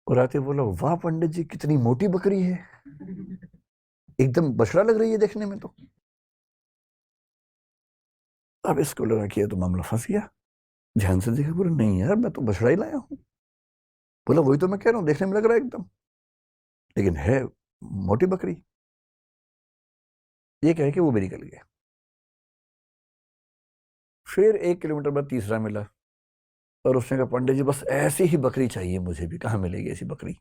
और आते बोला, वाह पंडित जी कितनी मोटी बकरी है, एकदम बछड़ा लग रही है देखने में तो। अब इसको लगा कि ये तो मामला फंस गया। ध्यान से देखा, बोला नहीं यार मैं तो बछड़ा ही लाया हूँ। बोला वही तो मैं कह रहा हूँ, देखने में लग रहा है एकदम, लेकिन है मोटी बकरी। ये कह के वो भी निकल गया। फिर 1 किलोमीटर बाद तीसरा मिला, और उसने कहा पंडित जी बस ऐसी ही बकरी चाहिए मुझे भी, कहाँ मिलेगी ऐसी बकरी।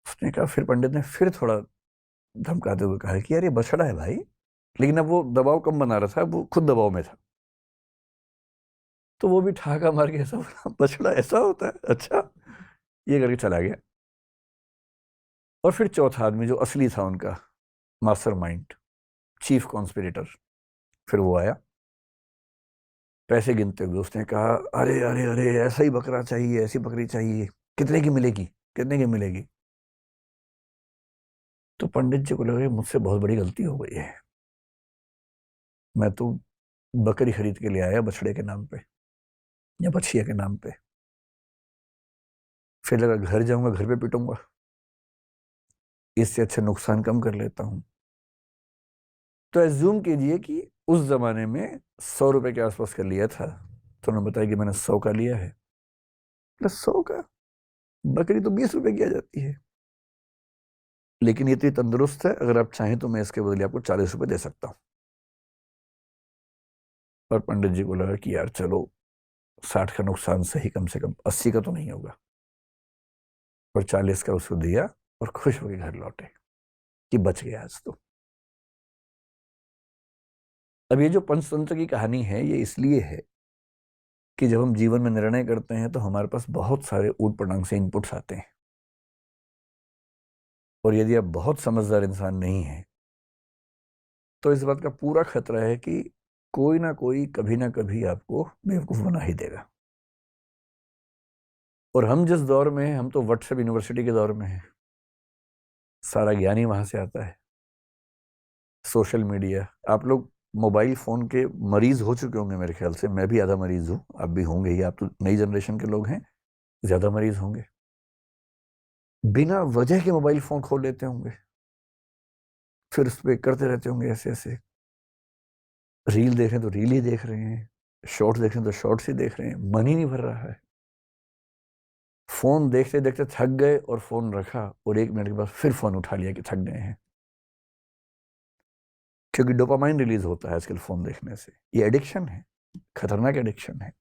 उसने कहा, फिर पंडित ने फिर थोड़ा धमकाते हुए कहा कि यार ये बछड़ा है भाई। लेकिन अब वो दबाव कम बना रहा था, वो खुद दबाव में था। तो वो भी ठहाका मार के ऐसा बोला, बछड़ा ऐसा होता है, अच्छा। ये करके चला गया। और फिर चौथा आदमी जो असली था उनका मास्टरमाइंड, चीफ कॉन्स्पिरेटर, फिर वो आया पैसे गिनते हुए। उसने कहा, अरे अरे अरे ऐसा ही बकरा चाहिए, ऐसी बकरी चाहिए, कितने की मिलेगी, कितने की मिलेगी। तो पंडित जी को लगा मुझसे बहुत बड़ी गलती हो गई है, मैं तो बकरी खरीद के ले आया बछड़े के नाम पे या बछिया के नाम पे। फिर लगा घर जाऊंगा घर पे पिटूंगा, इससे अच्छा नुकसान कम कर लेता हूं। तो एज्यूम कीजिए कि उस जमाने में 100 रुपए के आसपास का लिया था, तो उन्होंने बताया कि मैंने 100 का लिया है। प्लस 100 का, बकरी तो 20 रुपए की आ जाती है। लेकिन ये इतनी तंदुरुस्त है, अगर आप चाहें तो मैं इसके बदले आपको 40 रुपए दे सकता हूँ। और पंडित जी को लगा कि यार चलो 60 का नुकसान सही, कम से कम 80 का तो नहीं होगा। और 40 का उसको दिया, और खुश होकर घर लौटे कि बच गया आज तो। अब ये जो पंचतंत्र की कहानी है, ये इसलिए है कि जब हम जीवन में निर्णय करते हैं तो हमारे पास बहुत सारे ऊट पटांग से इनपुट्स आते हैं। और यदि आप बहुत समझदार इंसान नहीं हैं, तो इस बात का पूरा खतरा है कि कोई ना कभी आपको बेवकूफ बना ही देगा। और हम जिस दौर में हैं, हम तो व्हाट्सएप यूनिवर्सिटी के दौर में हैं। सारा ज्ञान ही वहां से आता है। सोशल मीडिया, आप लोग मोबाइल फोन के मरीज हो चुके होंगे मेरे ख्याल से। मैं भी आधा मरीज हूँ, आप भी होंगे ही, आप तो नई जनरेशन के लोग हैं, ज्यादा मरीज होंगे। बिना वजह के मोबाइल फोन खोल लेते होंगे, फिर उस पर करते रहते होंगे ऐसे ऐसे। रील देख रहे हैं तो रील ही देख रहे हैं, शॉर्ट्स देख रहे हैं तो शॉर्ट्स ही देख रहे हैं, मन ही नहीं भर रहा है। फोन देखते देखते थक गए और फोन रखा, और 1 मिनट के बाद फिर फोन उठा लिया कि थक गए हैं। क्योंकि डोपामाइन रिलीज होता है आजकल फोन देखने से। ये एडिक्शन है, खतरनाक एडिक्शन है।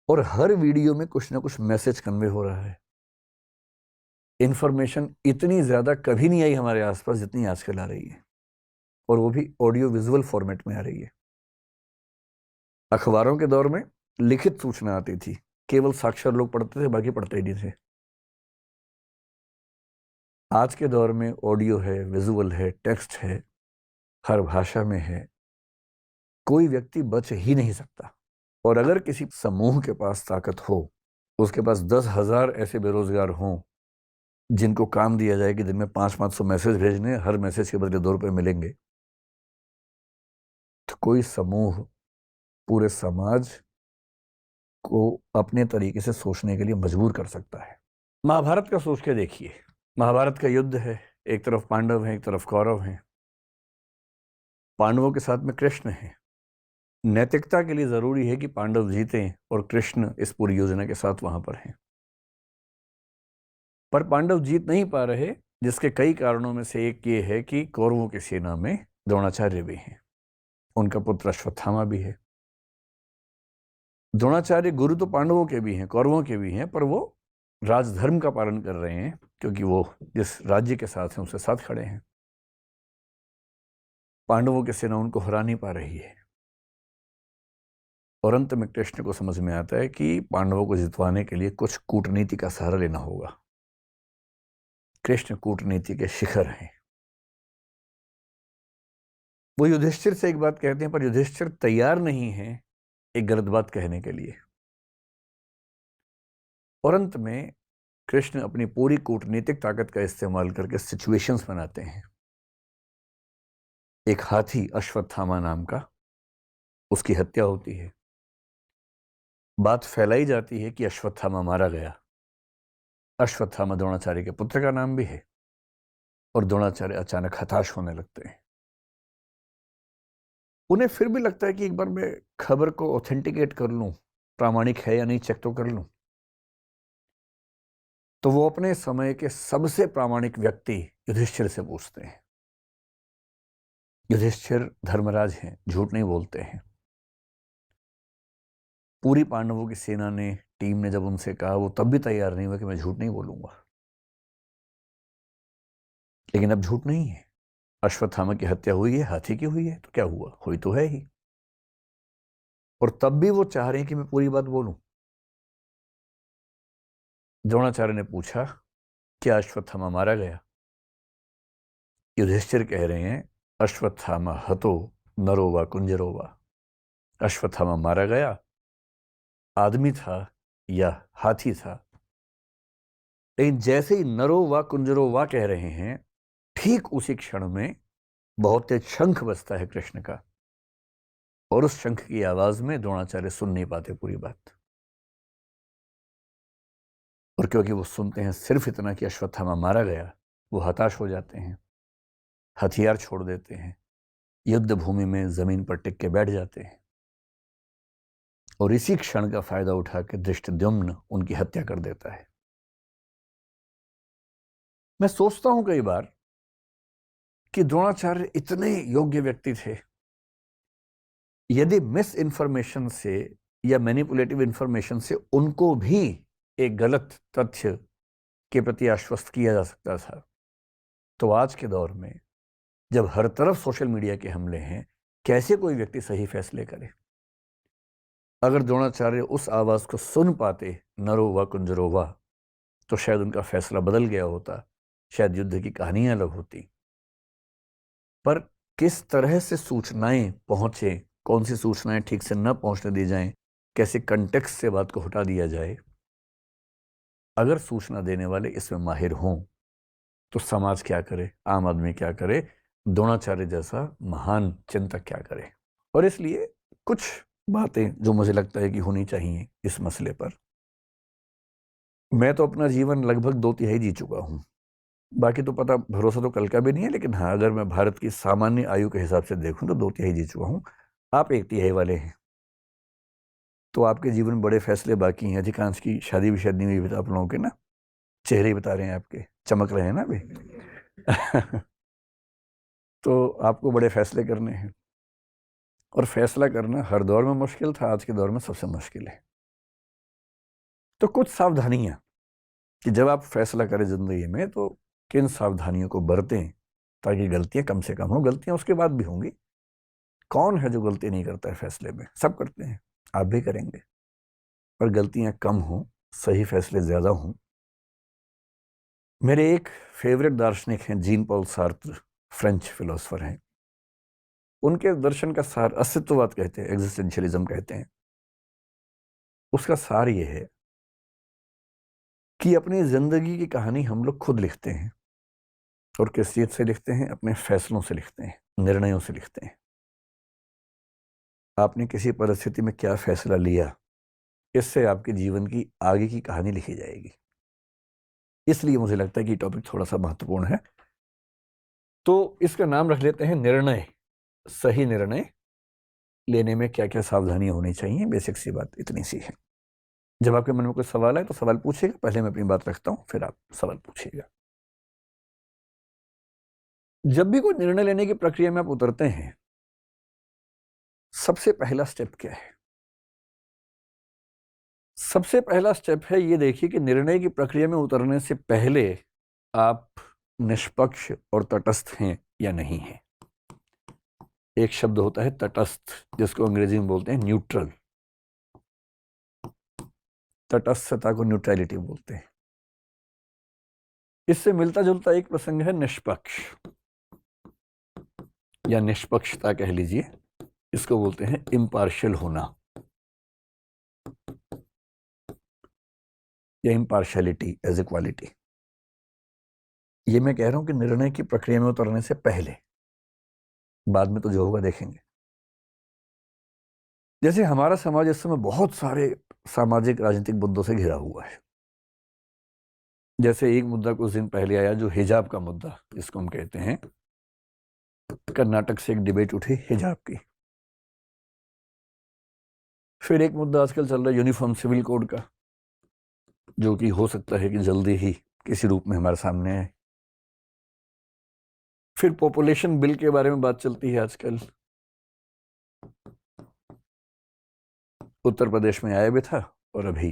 और हर वीडियो में कुछ ना कुछ मैसेज कन्वे हो रहा है। इंफॉर्मेशन इतनी ज्यादा कभी नहीं आई हमारे आसपास जितनी आजकल आ रही है, और वो भी ऑडियो विजुअल फॉर्मेट में आ रही है। अखबारों के दौर में लिखित सूचना आती थी, केवल साक्षर लोग पढ़ते थे, बाकी पढ़ते ही नहीं थे। आज के दौर में ऑडियो है, विजुअल है, टेक्स्ट है, हर भाषा में है। कोई व्यक्ति बच ही नहीं सकता। और अगर किसी समूह के पास ताकत हो, उसके पास 10,000 ऐसे बेरोजगार हों जिनको काम दिया जाए कि दिन में 500-500 मैसेज भेजने, हर मैसेज के बदले 2 रुपए मिलेंगे, तो कोई समूह पूरे समाज को अपने तरीके से सोचने के लिए मजबूर कर सकता है। महाभारत का सोच के देखिए। महाभारत का युद्ध है, एक तरफ पांडव हैं, एक तरफ कौरव हैं। पांडवों के साथ में कृष्ण है। नैतिकता के लिए जरूरी है कि पांडव जीतें, और कृष्ण इस पूरी योजना के साथ वहां पर हैं। पर पांडव जीत नहीं पा रहे, जिसके कई कारणों में से एक ये है कि कौरवों की सेना में द्रोणाचार्य भी हैं, उनका पुत्र अश्वत्थामा भी है। द्रोणाचार्य गुरु तो पांडवों के भी हैं, कौरवों के भी हैं, पर वो राजधर्म का पालन कर रहे हैं, क्योंकि वो जिस राज्य के साथ हैं उसके साथ खड़े हैं। पांडवों की सेना उनको हरा नहीं पा रही है। और अंत में कृष्ण को समझ में आता है कि पांडवों को जितवाने के लिए कुछ कूटनीति का सहारा लेना होगा। कृष्ण कूटनीति के शिखर हैं। वो युधिष्ठिर से एक बात कहते हैं, पर युधिष्ठिर तैयार नहीं है एक गलत बात कहने के लिए। और अंत में कृष्ण अपनी पूरी कूटनीतिक ताकत का इस्तेमाल करके सिचुएशंस बनाते हैं। एक हाथी अश्वत्थामा नाम का, उसकी हत्या होती है। बात फैलाई जाती है कि अश्वत्थामा मारा गया। अश्वत्थामा द्रोणाचार्य के पुत्र का नाम भी है। और द्रोणाचार्य अचानक हताश होने लगते हैं। उन्हें फिर भी लगता है कि एक बार मैं खबर को ऑथेंटिकेट कर लूं, प्रामाणिक है या नहीं चेक तो कर लूं। तो वो अपने समय के सबसे प्रामाणिक व्यक्ति युधिष्ठिर से पूछते हैं। युधिष्ठिर धर्मराज हैं, झूठ नहीं बोलते हैं। पूरी पांडवों की सेना ने, टीम ने जब उनसे कहा, वो तब भी तैयार नहीं हुआ कि मैं झूठ नहीं बोलूंगा। लेकिन अब झूठ नहीं है। अश्वत्थामा की हत्या हुई है, हाथी की हुई है, तो क्या हुआ, हुई तो है ही। और तब भी वो चाह रहे हैं कि मैं पूरी बात बोलूं। द्रोणाचार्य ने पूछा, क्या अश्वत्थामा मारा गया? युधिष्ठिर कह रहे हैं, अश्वत्थामा हतो नरो वा कुंजरो वा। अश्वत्थामा मारा गया, आदमी था या हाथी था। लेकिन जैसे ही नरो वा कुंजरो वा कह रहे हैं, ठीक उसी क्षण में बहुत तेज शंख बजता है कृष्ण का। और उस शंख की आवाज में द्रोणाचार्य सुन नहीं पाते पूरी बात। और क्योंकि वो सुनते हैं सिर्फ इतना कि अश्वत्थामा मारा गया, वो हताश हो जाते हैं, हथियार छोड़ देते हैं, युद्ध भूमि में जमीन पर टिक के बैठ जाते हैं। और इसी क्षण का फायदा उठा के धृष्टद्युम्न उनकी हत्या कर देता है। मैं सोचता हूं कई बार कि द्रोणाचार्य इतने योग्य व्यक्ति थे, यदि मिस इंफॉर्मेशन से या मैनिपुलेटिव इंफॉर्मेशन से उनको भी एक गलत तथ्य के प्रति आश्वस्त किया जा सकता था, तो आज के दौर में जब हर तरफ सोशल मीडिया के हमले हैं, कैसे कोई व्यक्ति सही फैसले करे? अगर द्रोणाचार्य उस आवाज को सुन पाते, नरो वा कुंजरो वा, तो शायद उनका फैसला बदल गया होता, शायद युद्ध की कहानियां अलग होती। पर किस तरह से सूचनाएं पहुंचे, कौन सी सूचनाएं ठीक से न पहुंचने दी जाएं, कैसे कंटेक्स्ट से बात को हटा दिया जाए, अगर सूचना देने वाले इसमें माहिर हों, तो समाज क्या करे, आम आदमी क्या करे, द्रोणाचार्य जैसा महान चिंतक क्या करे। और इसलिए कुछ बातें जो मुझे लगता है कि होनी चाहिए इस मसले पर। मैं तो अपना जीवन लगभग 2/3 जी चुका हूं। बाकी तो पता, भरोसा तो कल का भी नहीं है, लेकिन हाँ, अगर मैं भारत की सामान्य आयु के हिसाब से देखूं तो 2/3 जी चुका हूं। आप 1/3 वाले हैं। तो आपके जीवन में बड़े फैसले बाकी हैं। अधिकांश की शादी भी शायद नहीं हुई आप लोगों के ना, चेहरे ही बता रहे हैं आपके, चमक रहे हैं ना अभी। तो आपको बड़े फैसले करने हैं। और फैसला करना हर दौर में मुश्किल था, आज के दौर में सबसे मुश्किल है। तो कुछ सावधानियां कि जब आप फैसला करें जिंदगी में, तो किन सावधानियों को बरतें ताकि गलतियां कम से कम हो। गलतियां उसके बाद भी होंगी। कौन है जो गलती नहीं करता है फैसले में? सब करते हैं, आप भी करेंगे। पर गलतियां कम हो, सही फैसले ज्यादा हों। मेरे एक फेवरेट दार्शनिक हैं, Jean Paul Sartre, French philosopher हैं। उनके दर्शन का सार अस्तित्ववाद कहते हैं, एग्जिस्टेंशियलिज्म कहते हैं। उसका सार ये है कि अपनी जिंदगी की कहानी हम लोग खुद लिखते हैं। और किस चीज से लिखते हैं? अपने फैसलों से लिखते हैं, निर्णयों से लिखते हैं। आपने किसी परिस्थिति में क्या फैसला लिया, इससे आपके जीवन की आगे की कहानी लिखी जाएगी। इसलिए मुझे लगता है कि टॉपिक थोड़ा सा महत्वपूर्ण है। तो इसका नाम रख लेते हैं निर्णय। सही निर्णय लेने में क्या क्या सावधानियां होनी चाहिए, बेसिक सी बात इतनी सी है। जब आपके मन में कोई सवाल है तो सवाल पूछिएगा। पहले मैं अपनी बात रखता हूं, फिर आप सवाल पूछिएगा। जब भी कोई निर्णय लेने की प्रक्रिया में आप उतरते हैं, सबसे पहला स्टेप क्या है? सबसे पहला स्टेप है, ये देखिए कि निर्णय की प्रक्रिया में उतरने से पहले आप निष्पक्ष और तटस्थ हैं या नहीं हैं। एक शब्द होता है तटस्थ, जिसको अंग्रेजी में बोलते हैं न्यूट्रल। तटस्थता को न्यूट्रलिटी बोलते हैं। इससे मिलता जुलता एक प्रसंग है निष्पक्ष, या निष्पक्षता कह लीजिए। इसको बोलते हैं इम्पार्शियल होना, या इम्पार्शियलिटी एज ए क्वालिटी। ये मैं कह रहा हूं कि निर्णय की प्रक्रिया में उतरने से पहले। बाद में तो जो होगा देखेंगे। जैसे हमारा समाज इस समय बहुत सारे सामाजिक राजनीतिक मुद्दों से घिरा हुआ है। जैसे एक मुद्दा कुछ दिन पहले आया, जो हिजाब का मुद्दा जिसको हम कहते हैं, कर्नाटक से एक डिबेट उठी हिजाब की। फिर एक मुद्दा आजकल चल रहा है यूनिफॉर्म सिविल कोड का, जो कि हो सकता है कि जल्दी ही किसी रूप में हमारे सामने आए। फिर पॉपुलेशन बिल के बारे में बात चलती है आजकल। उत्तर प्रदेश में आया भी था और अभी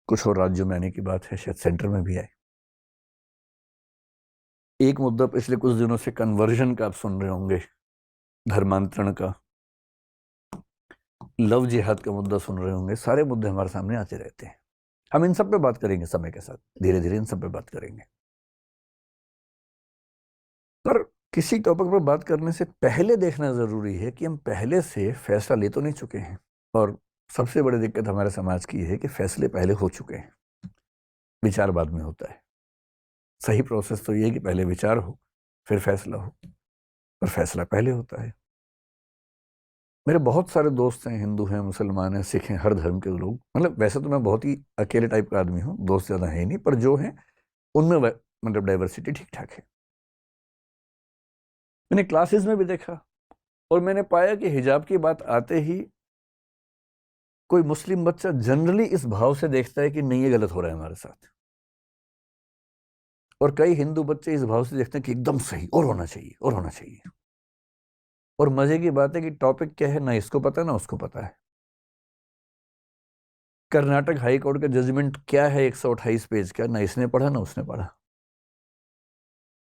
कुछ और राज्यों में आने की बात है, शायद सेंटर में भी आए। एक मुद्दा पिछले कुछ दिनों से कन्वर्जन का आप सुन रहे होंगे, धर्मांतरण का, लव जिहाद का मुद्दा सुन रहे होंगे। सारे मुद्दे हमारे सामने आते रहते हैं। हम इन सब पे बात करेंगे समय के साथ, धीरे धीरे इन सब पे बात करेंगे। पर किसी टॉपिक पर बात करने से पहले देखना जरूरी है कि हम पहले से फैसला ले तो नहीं चुके हैं। और सबसे बड़ी दिक्कत हमारे समाज की है कि फैसले पहले हो चुके हैं, विचार बाद में होता है। सही प्रोसेस तो ये है कि पहले विचार हो फिर फैसला हो, पर फैसला पहले होता है। मेरे बहुत सारे दोस्त हैं, हिंदू हैं, मुसलमान हैं, सिख हैं, हर धर्म के लोग। मतलब वैसे तो मैं बहुत ही अकेले टाइप का आदमी हूँ, दोस्त ज़्यादा है नहीं, पर जो हैं उनमें मतलब डाइवर्सिटी ठीक ठाक है। मैंने क्लासेस में भी देखा और मैंने पाया कि हिजाब की बात आते ही कोई मुस्लिम बच्चा जनरली इस भाव से देखता है कि नहीं, ये गलत हो रहा है हमारे साथ, और कई हिंदू बच्चे इस भाव से देखते हैं कि एकदम सही, और होना चाहिए और होना चाहिए। और मजे की बात है कि टॉपिक क्या है ना इसको पता ना उसको पता है। कर्नाटक हाई कोर्ट का जजमेंट क्या है 128 पेज का, ना इसने पढ़ा ना उसने पढ़ा।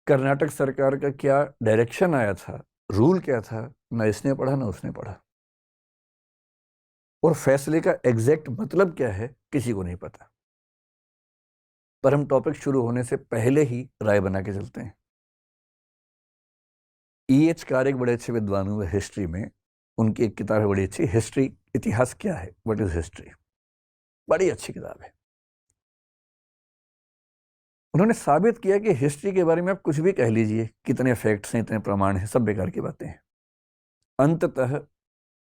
कर्नाटक सरकार का क्या डायरेक्शन आया था, रूल क्या था, ना इसने पढ़ा ना उसने पढ़ा। और फैसले का एग्जैक्ट मतलब क्या है किसी को नहीं पता। पर हम टॉपिक शुरू होने से पहले ही राय बना के चलते हैं। E.H. कार एक बड़े अच्छे विद्वान हुए हिस्ट्री में, उनकी एक किताब है बड़ी अच्छी, हिस्ट्री, इतिहास क्या है, व्हाट इज हिस्ट्री। बड़ी अच्छी किताब है। उन्होंने साबित किया कि हिस्ट्री के बारे में आप कुछ भी कह लीजिए, कितने फैक्ट्स हैं, इतने प्रमाण हैं, सब बेकार की बातें हैं। अंततः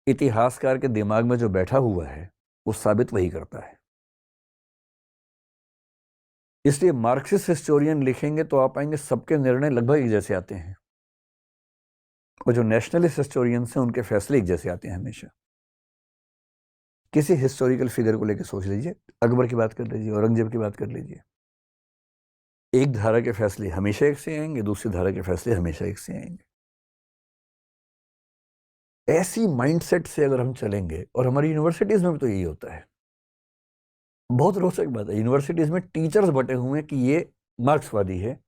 इतिहासकार के दिमाग में जो बैठा हुआ है वो साबित वही करता है। इसलिए मार्क्सिस्ट हिस्टोरियन लिखेंगे तो आप पाएंगे सबके निर्णय लगभग एक जैसे आते हैं, और जो नेशनलिस्ट हिस्टोरियंस हैं उनके फैसले एक जैसे आते हैं हमेशा। किसी हिस्टोरिकल फिगर को लेकर सोच लीजिए, अकबर की बात कर लीजिए, औरंगजेब की बात कर लीजिए। एक धारा के फैसले हमेशा एक से आएंगे, दूसरी धारा के फैसले हमेशा एक से आएंगे। ऐसी माइंडसेट से अगर हम चलेंगे, और हमारी यूनिवर्सिटीज में भी तो यही होता है। बहुत रोचक बात है, यूनिवर्सिटीज में टीचर्स बटे हुए हैं कि ये मार्क्सवादी है,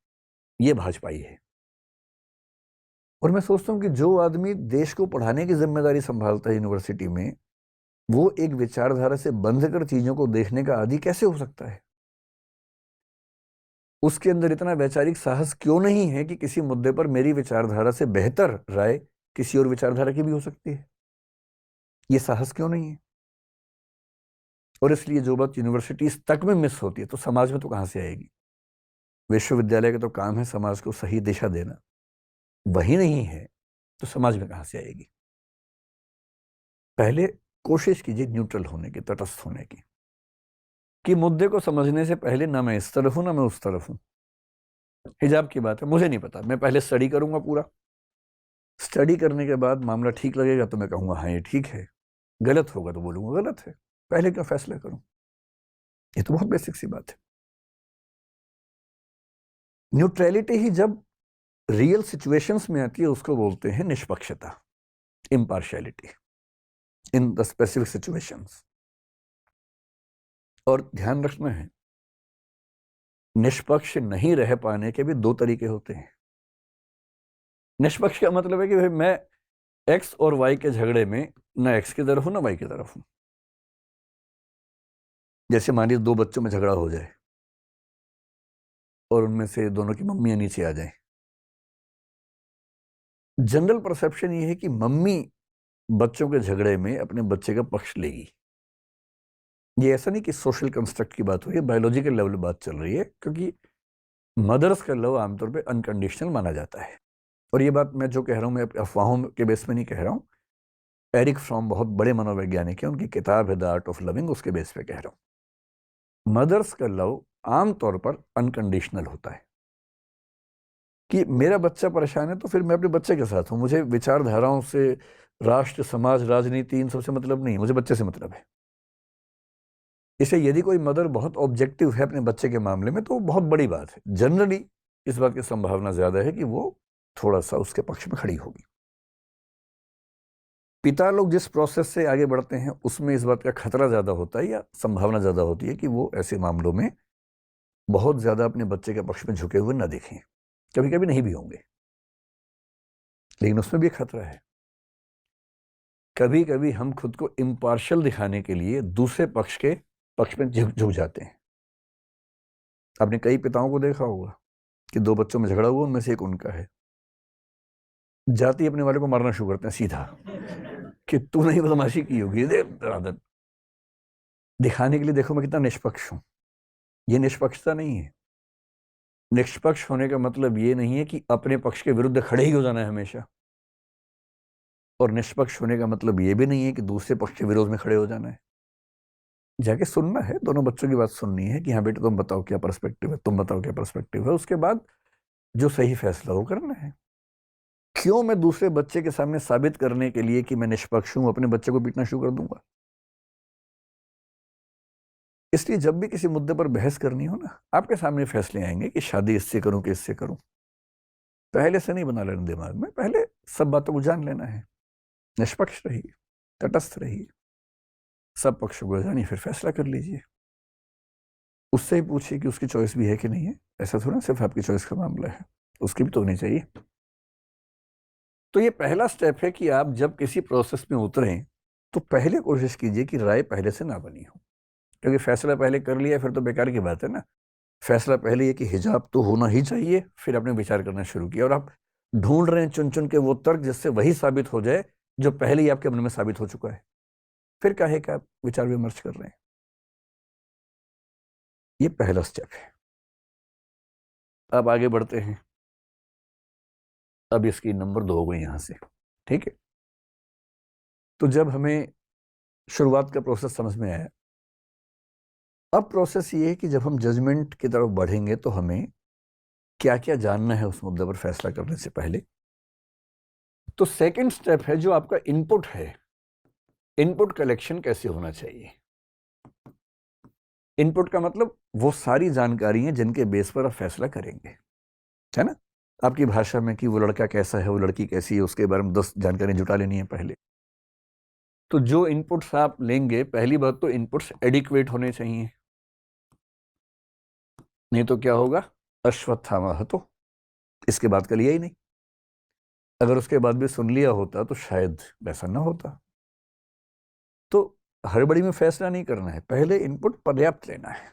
ये भाजपाई है। और मैं सोचता हूं कि जो आदमी देश को पढ़ाने की जिम्मेदारी संभालता है यूनिवर्सिटी में, वो एक विचारधारा से बंध कर चीजों को देखने का आदी कैसे हो सकता है? उसके अंदर इतना वैचारिक साहस क्यों नहीं है कि किसी मुद्दे पर मेरी विचारधारा से बेहतर राय किसी और विचारधारा की भी हो सकती है? ये साहस क्यों नहीं है? और इसलिए जो बात यूनिवर्सिटीज तक में मिस होती है तो समाज में तो कहां से आएगी? विश्वविद्यालय का तो काम है समाज को सही दिशा देना, वही नहीं है तो समाज में कहां से आएगी? पहले कोशिश कीजिए न्यूट्रल होने की, तटस्थ होने की, कि मुद्दे को समझने से पहले ना मैं इस तरफ हूं ना मैं उस तरफ हूं। हिजाब की बात है, मुझे नहीं पता, मैं पहले स्टडी करूंगा पूरा। स्टडी करने के बाद मामला ठीक लगेगा तो मैं कहूंगा हाँ ये ठीक है, गलत होगा तो बोलूंगा गलत है। पहले क्यों फैसला करूं? ये तो बहुत बेसिक सी बात है। न्यूट्रलिटी ही जब रियल सिचुएशंस में आती है उसको बोलते हैं निष्पक्षता, impartiality in the specific situations. और ध्यान रखना है, निष्पक्ष नहीं रह पाने के भी दो तरीके होते हैं। निष्पक्ष का मतलब है कि भाई मैं एक्स और वाई के झगड़े में ना एक्स की तरफ हूं ना वाई की तरफ हूं। जैसे मान लीजिए दो बच्चों में झगड़ा हो जाए और उनमें से दोनों की मम्मियां नीचे आ जाएं। जनरल परसेप्शन ये है कि मम्मी बच्चों के झगड़े में अपने बच्चे का पक्ष लेगी। ये ऐसा नहीं कि सोशल कंस्ट्रक्ट की बात हो रही है, बायोलॉजिकल लेवल बात चल रही है, क्योंकि मदर्स का लव आमतौर पे अनकंडीशनल माना जाता है। और ये बात मैं जो कह रहा हूं मैं अफवाहों के बेस में नहीं कह रहा हूं, एरिक फ्रॉम बहुत बड़े मनोवैज्ञानिक हैं, उनकी किताब है द आर्ट ऑफ लविंग, उसके बेस पे कह रहा हूं। मदर्स का लव आमतौर पर अनकंडीशनल होता है कि मेरा बच्चा परेशान है तो फिर मैं अपने बच्चे के साथ हूं, मुझे विचारधाराओं से, राष्ट्र, समाज, राजनीति, इन सबसे मतलब नहीं, मुझे बच्चे से मतलब है। इसलिए यदि कोई मदर बहुत ऑब्जेक्टिव है अपने बच्चे के मामले में तो बहुत बड़ी बात है। जनरली इस बात की संभावना ज्यादा है कि वो थोड़ा सा उसके पक्ष में खड़ी होगी। पिता लोग जिस प्रोसेस से आगे बढ़ते हैं उसमें इस बात का खतरा ज्यादा होता है या संभावना ज्यादा होती है कि वो ऐसे मामलों में बहुत ज्यादा अपने बच्चे के पक्ष में झुके हुए ना दिखें। कभी कभी नहीं भी होंगे, लेकिन उसमें भी खतरा है। कभी कभी हम खुद को इम्पार्शियल दिखाने के लिए दूसरे पक्ष में झुक जाते हैं। आपने कई पिताओं को देखा होगा कि दो बच्चों में झगड़ा हुआ, उनमें से एक उनका है, जाति अपने वाले को मारना शुरू करते हैं सीधा कि तू नहीं बदमाशी की होगी, आदत दिखाने के लिए देखो मैं कितना निष्पक्ष हूं। ये निष्पक्षता नहीं है। निष्पक्ष होने का मतलब ये नहीं है कि अपने पक्ष के विरुद्ध खड़े ही हो जाना है हमेशा, और निष्पक्ष होने का मतलब ये भी नहीं है कि दूसरे पक्ष के विरोध में खड़े हो जाना है। जाके सुनना है, दोनों बच्चों की बात सुननी है कि हाँ बेटे तुम बताओ क्या पर्सपेक्टिव है, तुम बताओ क्या पर्सपेक्टिव है, उसके बाद जो सही फैसला हो करना है। क्यों मैं दूसरे बच्चे के सामने साबित करने के लिए कि मैं निष्पक्ष हूं अपने बच्चे को पीटना शुरू कर दूंगा? इसलिए जब भी किसी मुद्दे पर बहस करनी हो ना, आपके सामने फैसले आएंगे कि शादी इससे करूं कि इससे करूं। पहले से नहीं बना लेना दिमाग में, पहले सब बातों को जान लेना है। निष्पक्ष रहिए, तटस्थ रहिए, सब पक्षों को जानिए, फिर फैसला कर लीजिए। उससे ही पूछिए कि उसकी चॉइस भी है कि नहीं है। ऐसा थोड़ा सिर्फ आपकी चॉइस का मामला है, उसकी भी तो होनी चाहिए। तो ये पहला स्टेप है कि आप जब किसी प्रोसेस में उतरें तो पहले कोशिश कीजिए कि राय पहले से ना बनी हो, क्योंकि फैसला पहले कर लिया फिर तो बेकार की बात है ना। फैसला पहले ये कि हिजाब तो होना ही चाहिए, फिर आपने विचार करना शुरू किया और आप ढूंढ रहे हैं चुन चुन के वो तर्क जिससे वही साबित हो जाए जो पहले ही आपके मन में साबित हो चुका है। फिर काहे का आप विचार विमर्श कर रहे हैं? ये पहला स्टेप है। अब आगे बढ़ते हैं। अब इसकी नंबर 2 हो गई यहां से, ठीक है। तो जब हमें शुरुआत का प्रोसेस समझ में आया, अब प्रोसेस ये है कि जब हम जजमेंट की तरफ बढ़ेंगे तो हमें क्या क्या जानना है उस मुद्दे पर फैसला करने से पहले। तो सेकंड स्टेप है जो आपका इनपुट है, इनपुट कलेक्शन कैसे होना चाहिए। इनपुट का मतलब वो सारी जानकारी है जिनके बेस पर आप फैसला करेंगे, है ना। आपकी भाषा में कि वो लड़का कैसा है, वो लड़की कैसी है, उसके बारे में 10 जानकारी जुटा लेनी है पहले। तो जो इनपुट्स आप लेंगे, पहली बात तो इनपुट्स एडिक्वेट होने चाहिए, नहीं तो क्या होगा, अश्वत्थामा हतो, इसके बाद का लिया ही नहीं। अगर उसके बाद भी सुन लिया होता तो शायद वैसा ना होता। तो हड़बड़ी में फैसला नहीं करना है, पहले इनपुट पर्याप्त लेना है।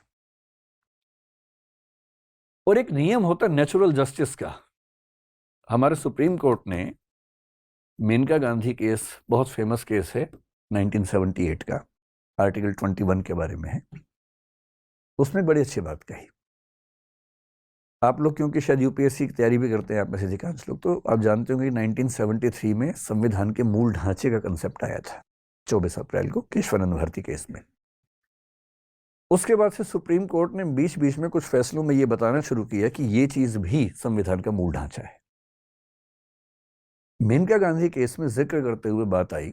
और एक नियम होता है नेचुरल जस्टिस का। हमारे सुप्रीम कोर्ट ने मेनका गांधी केस, बहुत फेमस केस है 1978 का, आर्टिकल 21 के बारे में है, उसमें बड़ी अच्छी बात कही। आप लोग क्योंकि शायद यूपीएससी की तैयारी भी करते हैं आप में से अधिकांश लोग, तो आप जानते होंगे 1973 में संविधान के मूल ढांचे का कंसेप्ट आया था 24 अप्रैल को केशवानंद भारती केस में। उसके बाद से सुप्रीम कोर्ट ने बीच बीच में कुछ फैसलों में यह बताना शुरू किया कि यह चीज भी संविधान का मूल ढांचा है। मेनका गांधी केस में जिक्र करते हुए बात आई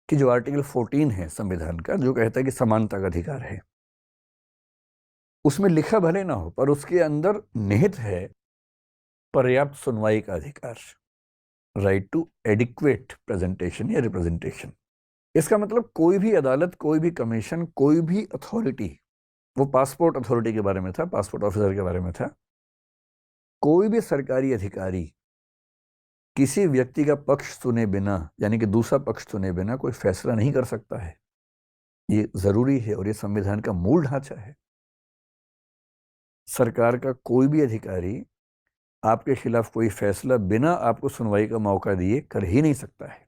कि जो आर्टिकल 14 है संविधान का, जो कहता है कि समानता का अधिकार है, उसमें लिखा भले ना हो पर उसके अंदर निहित है पर्याप्त सुनवाई का अधिकार, राइट टू एडिक्वेट प्रेजेंटेशन या रिप्रेजेंटेशन। इसका मतलब कोई भी अदालत, कोई भी कमीशन, कोई भी अथॉरिटी, वो पासपोर्ट अथॉरिटी के बारे में था, पासपोर्ट ऑफिसर के बारे में था, कोई भी सरकारी अधिकारी किसी व्यक्ति का पक्ष सुने बिना, यानी कि दूसरा पक्ष सुने बिना कोई फैसला नहीं कर सकता है। ये जरूरी है और ये संविधान का मूल ढांचा है। सरकार का कोई भी अधिकारी आपके खिलाफ कोई फैसला बिना आपको सुनवाई का मौका दिए कर ही नहीं सकता है।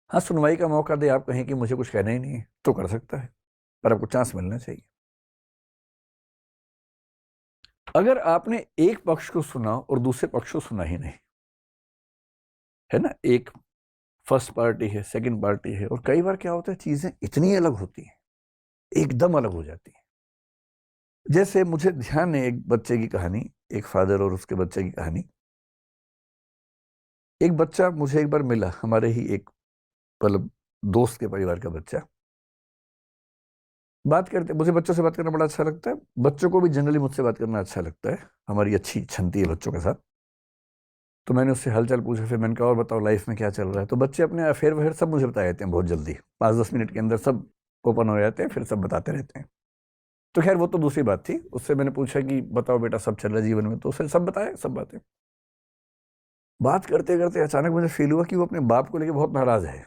हाँ, सुनवाई का मौका दे, आप कहें कि मुझे कुछ कहना ही नहीं है तो कर सकता है, पर आपको चांस मिलना चाहिए। अगर आपने एक पक्ष को सुना और दूसरे पक्ष को सुना ही नहीं, है ना, एक फर्स्ट पार्टी है, सेकंड पार्टी है, और कई बार क्या होता है चीजें इतनी अलग होती हैं, एकदम अलग हो जाती हैं। जैसे मुझे ध्यान है एक बच्चे की कहानी, एक फादर और उसके बच्चे की कहानी। एक बच्चा मुझे एक बार मिला, हमारे ही एक मतलब दोस्त के परिवार का बच्चा। बात करते, मुझे बच्चों से बात करना बड़ा अच्छा लगता है, बच्चों को भी जनरली मुझसे बात करना अच्छा लगता है, हमारी अच्छी छनती है बच्चों के साथ। तो मैंने उससे हालचाल पूछा, फिर मैंने कहा और बताओ लाइफ में क्या चल रहा है। तो बच्चे अपने अफेयर वफेयर सब मुझे बता देते हैं बहुत जल्दी, 5-10 मिनट के अंदर सब ओपन हो जाते हैं, फिर सब बताते रहते हैं। तो खैर वो तो दूसरी बात थी। उससे मैंने पूछा कि बताओ बेटा सब चल रहा है जीवन में, तो उसने सब बताया, सब बातें। बात करते करते अचानक मुझे फील हुआ कि वो अपने बाप को लेकर बहुत नाराज है।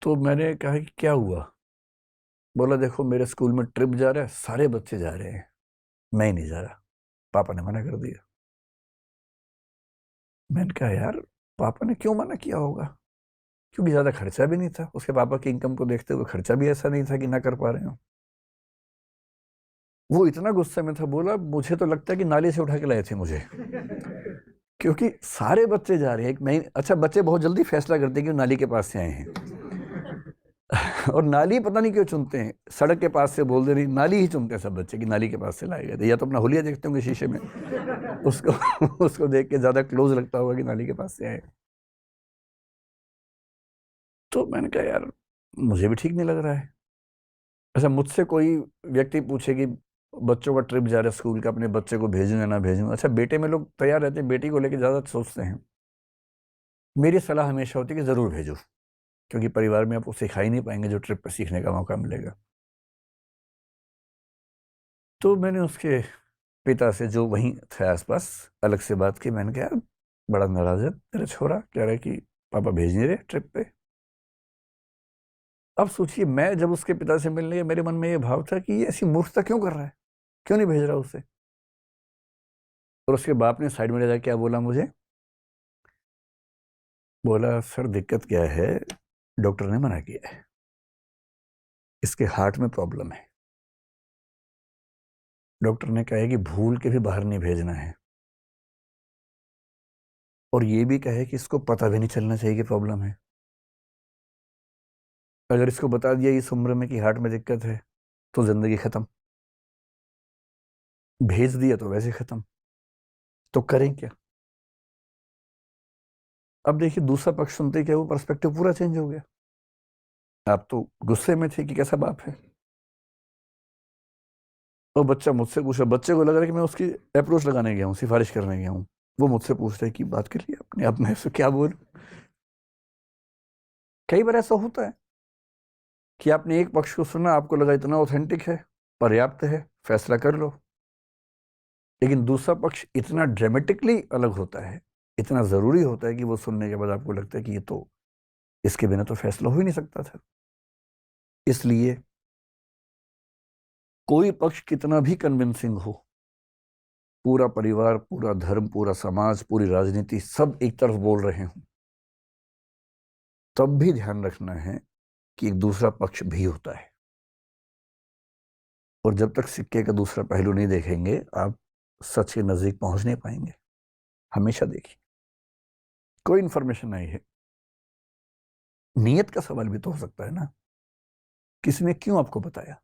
तो मैंने कहा कि क्या हुआ। बोला देखो मेरे स्कूल में ट्रिप जा रहा है, सारे बच्चे जा रहे हैं, मैं ही नहीं जा रहा, पापा ने मना कर दिया। मैंने कहा यार पापा ने क्यों मना किया होगा, क्योंकि ज्यादा खर्चा भी नहीं था, उसके पापा की इनकम को देखते हुए खर्चा भी ऐसा नहीं था कि ना कर पा रहे हो। वो इतना गुस्से में था, बोला मुझे तो लगता है कि नाली से उठा के लाए थे मुझे, क्योंकि सारे बच्चे जा रहे हैं, एक मैं, अच्छा बच्चे बहुत जल्दी फैसला करते हैं कि वो नाली के पास से आए हैं। और नाली पता नहीं क्यों चुनते हैं, सड़क के पास से बोल दे रही, नाली ही चुनते हैं सब बच्चे कि नाली के पास से लाए गए थे, या तो अपना हुलिया देखते होंगे शीशे में, उसको उसको देख के ज्यादा क्लोज लगता होगा कि नाली के पास से आए। तो मैंने कहा यार मुझे भी ठीक नहीं लग रहा है। अच्छा मुझसे कोई व्यक्ति पूछे कि बच्चों का ट्रिप जा रहा है स्कूल का, अपने बच्चे को भेजूं या ना भेजूं, अच्छा बेटे में लोग तैयार रहते हैं, बेटी को लेकर ज्यादा सोचते हैं। मेरी सलाह हमेशा होती है कि जरूर भेजो, क्योंकि परिवार में आपको सिखा ही नहीं पाएंगे जो ट्रिप पर सीखने का मौका मिलेगा। तो मैंने उसके पिता से जो वहीं थे आसपास अलग से बात की। मैंने कहा यार बड़ा नाराज है तेरा छोरा, कह रहा है कि पापा भेज नहीं रहे ट्रिप पे। अब सोचिए मैं जब उसके पिता से मिलने गया, मेरे मन में ये भाव था कि ये ऐसी मूर्खता क्यों कर रहा है, क्यों नहीं भेज रहा उसे। और उसके बाप ने साइड में ले जाकर क्या बोला मुझे, बोला सर दिक्कत क्या है, डॉक्टर ने मना किया है, इसके हार्ट में प्रॉब्लम है, डॉक्टर ने कहा है कि भूल के भी बाहर नहीं भेजना है, और ये भी कहे कि इसको पता भी नहीं चलना चाहिए कि प्रॉब्लम है। अगर इसको बता दिया इस उम्र में कि हार्ट में दिक्कत है तो जिंदगी खत्म, भेज दिया तो वैसे खत्म, तो करें क्या। अब देखिए दूसरा पक्ष सुनते क्या, वो पर्सपेक्टिव पूरा चेंज हो गया। आप तो गुस्से में थे कि कैसा बाप है, और बच्चा मुझसे पूछा, बच्चे को लग रहा है कि मैं उसकी अप्रोच लगाने गया हूँ, सिफारिश करने गया हूँ। वो मुझसे पूछ रहे कि बात कर लिया आपने, अब मैं इससे क्या बोलूं। कई बार ऐसा होता है कि आपने एक पक्ष को सुना, आपको लगा इतना ऑथेंटिक है, पर्याप्त है, फैसला कर लो। लेकिन दूसरा पक्ष इतना ड्रामेटिकली अलग होता है, इतना जरूरी होता है कि वो सुनने के बाद आपको लगता है कि ये तो, इसके बिना तो फैसला हो ही नहीं सकता था। इसलिए कोई पक्ष कितना भी कन्विंसिंग हो, पूरा परिवार, पूरा धर्म, पूरा समाज, पूरी राजनीति सब एक तरफ बोल रहे हों, तब भी ध्यान रखना है कि एक दूसरा पक्ष भी होता है। और जब तक सिक्के का दूसरा पहलू नहीं देखेंगे आप सच के नजदीक पहुंच नहीं पाएंगे। हमेशा देखिए कोई इंफॉर्मेशन आई है, नियत का सवाल भी तो हो सकता है ना, किसी ने क्यों आपको बताया।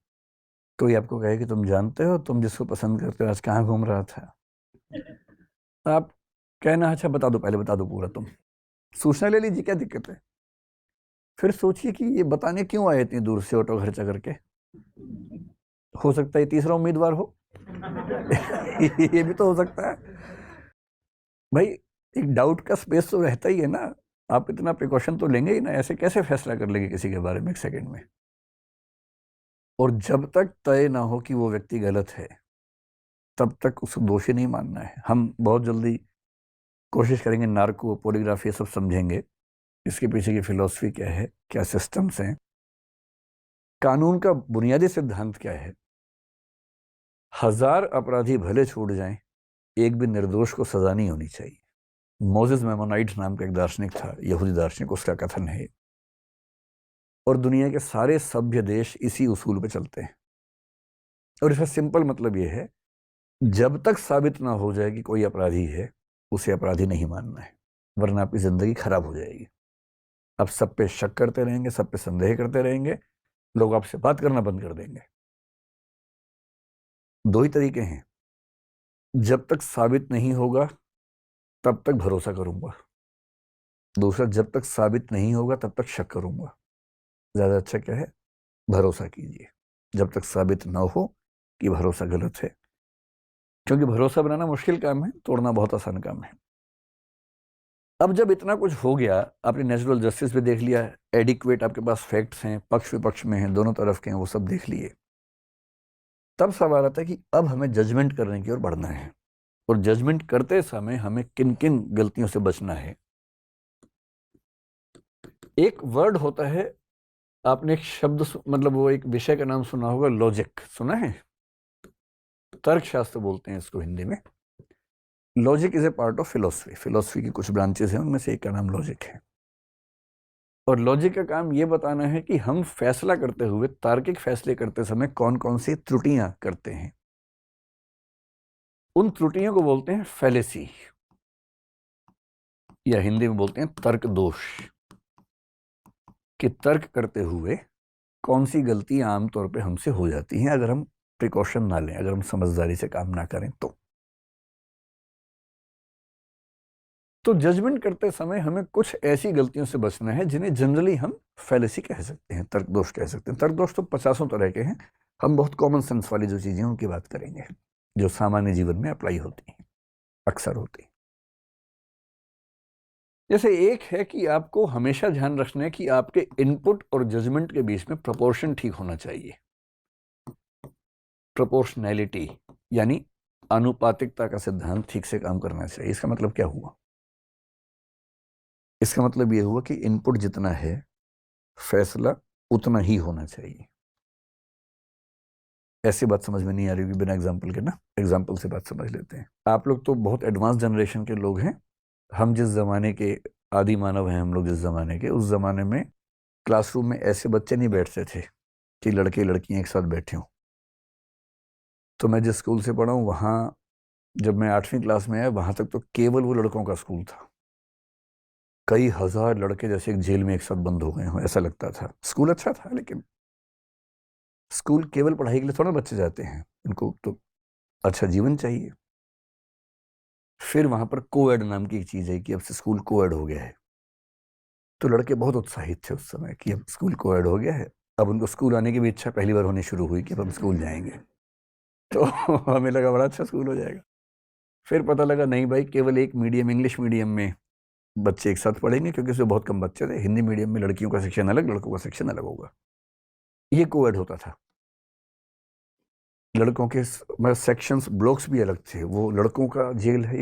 कोई आपको कहे कि तुम जानते हो तुम जिसको पसंद करते हो आज कहाँ घूम रहा था, आप कहना अच्छा बता दो, पहले बता दो पूरा, तुम सूचना ले लीजिए, क्या दिक्कत है। फिर सोचिए कि ये बताने क्यों आए इतनी दूर से ऑटो खर्चा करके, हो सकता है तीसरा उम्मीदवार हो। ये भी तो हो सकता है भाई, एक डाउट का स्पेस तो रहता ही है ना। आप इतना प्रिकॉशन तो लेंगे ही ना, ऐसे कैसे फैसला कर लेंगे किसी के बारे में एक सेकंड में। और जब तक तय ना हो कि वो व्यक्ति गलत है, तब तक उसको दोषी नहीं मानना है। हम बहुत जल्दी कोशिश करेंगे नार्को, पॉलीग्राफ ये सब समझेंगे, इसके पीछे की फिलॉसफी क्या है, क्या सिस्टम्स हैं, कानून का बुनियादी सिद्धांत क्या है। 1000 अपराधी भले छूट जाएं, एक भी निर्दोष को सजा नहीं होनी चाहिए। मोसेस मेमोनाइट नाम का एक दार्शनिक था, यहूदी दार्शनिक, उसका कथन है। और दुनिया के सारे सभ्य देश इसी उसूल पे चलते हैं। और इसका सिंपल मतलब यह है, जब तक साबित ना हो जाए कि कोई अपराधी है, उसे अपराधी नहीं मानना है, वरना आपकी जिंदगी खराब हो जाएगी। आप सब पे शक करते रहेंगे, सब पे संदेह करते रहेंगे, लोग आपसे बात करना बंद कर देंगे। दो ही तरीके हैं, जब तक साबित नहीं होगा तब तक भरोसा करूंगा, दूसरा जब तक साबित नहीं होगा तब तक शक करूंगा। ज्यादा अच्छा क्या है, भरोसा कीजिए जब तक साबित ना हो कि भरोसा गलत है, क्योंकि भरोसा बनाना मुश्किल काम है, तोड़ना बहुत आसान काम है। अब जब इतना कुछ हो गया, आपने नेचुरल जस्टिस भी देख लिया, एडिक्वेट आपके पास फैक्ट्स हैं, पक्ष विपक्ष में हैं, दोनों तरफ के हैं, वो सब देख लिए, तब सवाल आता है कि अब हमें जजमेंट करने की ओर बढ़ना है। और जजमेंट करते समय हमें किन किन गलतियों से बचना है। एक वर्ड होता है, आपने एक शब्द मतलब वो एक विषय का नाम सुना होगा, लॉजिक, सुना है? तर्कशास्त्र बोलते हैं इसको हिंदी में। Logic is a part of philosophy. Philosophy की कुछ ब्रांचेस हैं, उनमें से एक का नाम लॉजिक है। और लॉजिक का काम यह बताना है कि हम फैसला करते हुए, तार्किक फैसले करते समय कौन कौन सी त्रुटियां करते हैं। उन त्रुटियों को बोलते हैं फैलेसी, या हिंदी में बोलते हैं तर्क दोष। कि तर्क करते हुए कौन सी गलतियां आमतौर पे हमसे हो जाती हैं अगर हम प्रिकॉशन ना लें, अगर हम समझदारी से काम ना करें। तो जजमेंट करते समय हमें कुछ ऐसी गलतियों से बचना है जिन्हें जनरली हम फैलेसी कह सकते हैं, तर्क दोष कह सकते हैं। तर्क दोष तो 50 तरह के हैं, हम बहुत कॉमन सेंस वाली जो चीजें उनकी बात करेंगे, जो सामान्य जीवन में अप्लाई होती हैं, अक्सर होती हैं। जैसे एक है कि आपको हमेशा ध्यान रखना है कि आपके इनपुट और जजमेंट के बीच में प्रोपोर्शन ठीक होना चाहिए। प्रोपोर्शनैलिटी यानी अनुपातिकता का सिद्धांत ठीक से काम करना चाहिए। इसका मतलब क्या हुआ? इसका मतलब यह हुआ कि इनपुट जितना है, फैसला उतना ही होना चाहिए। ऐसी बात समझ में नहीं आ रही होगी बिना एग्जाम्पल के ना, एग्जाम्पल से बात समझ लेते हैं। आप लोग तो बहुत एडवांस जनरेशन के लोग हैं। हम जिस जमाने के आदि मानव हैं, हम लोग जिस जमाने के, उस जमाने में क्लासरूम में ऐसे बच्चे नहीं बैठते थे कि लड़के लड़कियां एक साथ बैठे हों। तो मैं जिस स्कूल से पढ़ा हूँ, वहाँ जब मैं 8वीं क्लास में आया, वहाँ तक तो केवल वो लड़कों का स्कूल था। कई हजार लड़के जैसे एक जेल में एक साथ बंद हो गए हों, ऐसा लगता था। स्कूल अच्छा था, लेकिन स्कूल केवल पढ़ाई के लिए थोड़ा बच्चे जाते हैं, उनको तो अच्छा जीवन चाहिए। फिर वहां पर कोएड नाम की एक चीज है कि अब से स्कूल कोएड हो गया है। तो लड़के बहुत उत्साहित थे उस समय कि अब स्कूल कोएड हो गया है। अब उनको स्कूल आने की भी इच्छा पहली बार होनी शुरू हुई कि अब हम स्कूल जाएंगे। तो हमें लगा बड़ा अच्छा स्कूल हो जाएगा। फिर पता लगा नहीं भाई, केवल एक मीडियम, इंग्लिश मीडियम में बच्चे एक साथ पढ़ेंगे, क्योंकि उसमें बहुत कम बच्चे थे। हिंदी मीडियम में लड़कियों का सेक्शन अलग, लड़कों का सेक्शन अलग होगा। ये कोएड होता था। लड़कों के सेक्शंस, ब्लॉक्स भी अलग थे। वो लड़कों का जेल है,